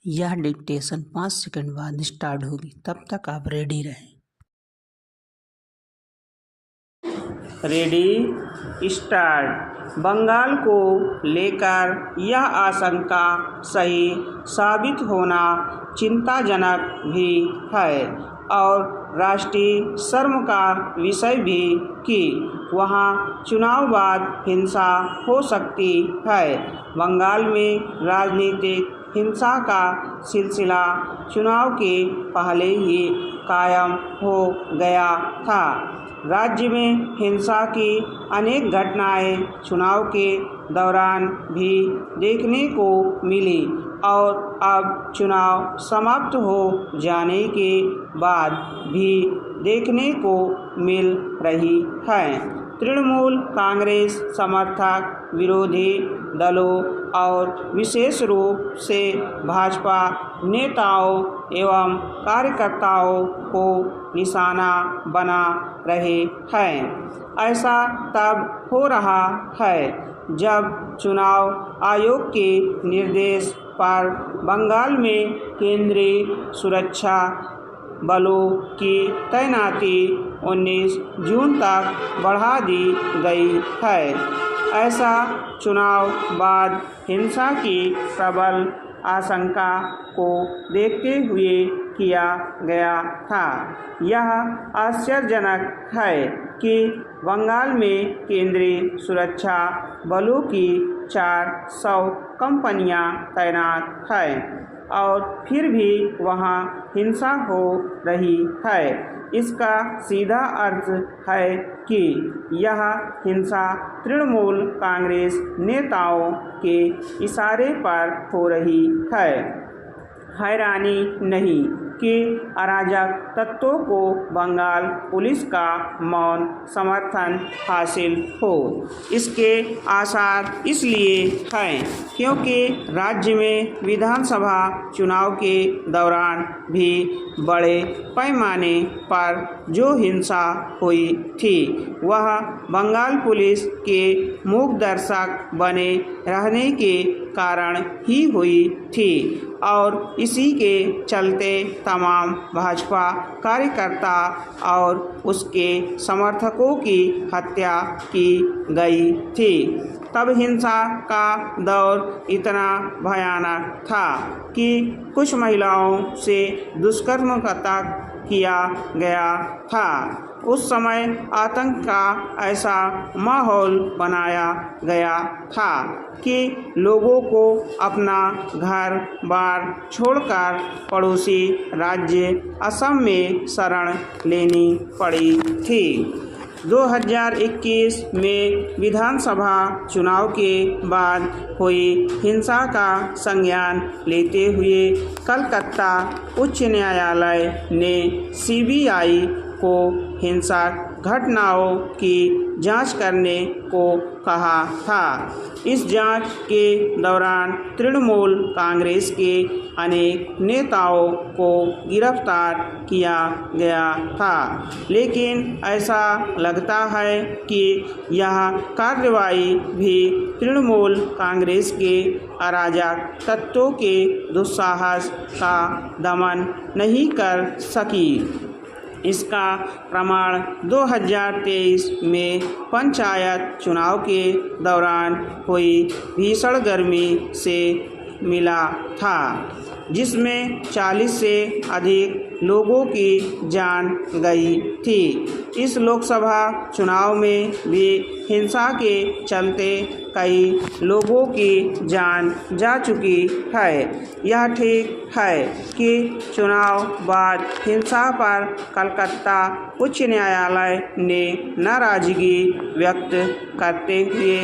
यह dictation 5 second बाद start होगी, तब तक आप रेडी रहें। Ready start. बंगाल को लेकर यह आशंका सही साबित होना चिंताजनक भी है और राष्ट्रीय शर्म का विषय भी कि वहाँ चुनाव बाद हिंसा हो सकती है। बंगाल में राजनीतिक हिंसा का सिलसिला चुनाव के पहले ही कायम हो गया था। राज्य में हिंसा की अनेक घटनाएं चुनाव के दौरान भी देखने को मिली और अब चुनाव समाप्त हो जाने के बाद भी देखने को मिल रही है। तृणमूल कांग्रेस समर्थक विरोधी दलों और विशेष रूप से भाजपा नेताओं एवं कार्यकर्ताओं को निशाना बना रहे हैं। ऐसा तब हो रहा है जब चुनाव आयोग के निर्देश पर बंगाल में केंद्रीय सुरक्षा बलों की तैनाती 19 जून तक बढ़ा दी गई है। ऐसा चुनाव बाद हिंसा की प्रबल आशंका को देखते हुए किया गया था। यह आश्चर्यजनक है कि बंगाल में केंद्रीय सुरक्षा बलों की 400 कंपनियां तैनात हैं और फिर भी वहां हिंसा हो रही है। इसका सीधा अर्थ है कि यह हिंसा तृणमूल कांग्रेस नेताओं के इशारे पर हो रही है। हैरानी नहीं कि अराजक तत्वों को बंगाल पुलिस का मौन समर्थन हासिल हो। इसके आसार इसलिए हैं क्योंकि राज्य में विधानसभा चुनाव के दौरान भी बड़े पैमाने पर जो हिंसा हुई थी वह बंगाल पुलिस के मूक दर्शक बने रहने के कारण ही हुई थी और इसी के चलते तमाम भाजपा कार्यकर्ता और उसके समर्थकों की हत्या की गई थी। तब हिंसा का दौर इतना भयानक था कि कुछ महिलाओं से दुष्कर्म तक किया गया था। उस समय आतंक का ऐसा माहौल बनाया गया था कि लोगों को अपना घर बार छोड़कर पड़ोसी राज्य असम में शरण लेनी पड़ी थी। 2021 में विधानसभा चुनाव के बाद हुई हिंसा का संज्ञान लेते हुए कलकत्ता उच्च न्यायालय ने सीबीआई को हिंसक घटनाओं की जांच करने को कहा था। इस जांच के दौरान तृणमूल कांग्रेस के अनेक नेताओं को गिरफ्तार किया गया था, लेकिन ऐसा लगता है कि यह कार्रवाई भी तृणमूल कांग्रेस के अराजक तत्वों के दुस्साहस का दमन नहीं कर सकी। इसका प्रमाण 2023 में पंचायत चुनाव के दौरान हुई भीषण गर्मी से मिला था, जिसमें 40 से अधिक लोगों की जान गई थी। इस लोकसभा चुनाव में भी हिंसा के चलते कई लोगों की जान जा चुकी है। यह ठीक है कि चुनाव बाद हिंसा पर कलकत्ता उच्च न्यायालय ने नाराजगी व्यक्त करते हुए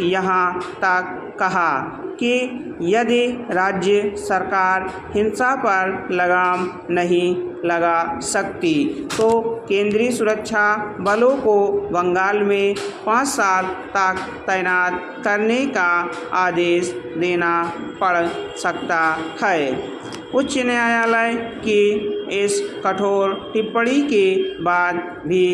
यहाँ तक कहा कि यदि राज्य सरकार हिंसा पर लगाम नहीं लगा सकती तो केंद्रीय सुरक्षा बलों को बंगाल में 5 साल तक तैनात करने का आदेश देना पड़ सकता है। उच्च न्यायालय की इस कठोर टिप्पणी के बाद भी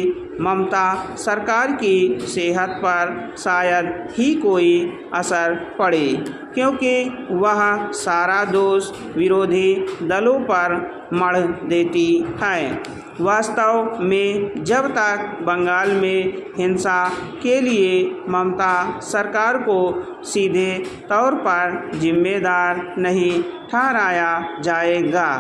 ममता सरकार की सेहत पर शायद ही कोई असर पड़े, क्योंकि वह सारा दोष विरोधी दलों पर मढ़ देती है। वास्तव में जब तक बंगाल में हिंसा के लिए ममता सरकार को सीधे तौर पर जिम्मेदार नहीं ठहराया जाएगा,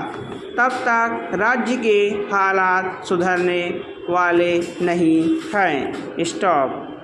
तब तक राज्य के हालात सुधरने वाले नहीं हैं। स्टॉप।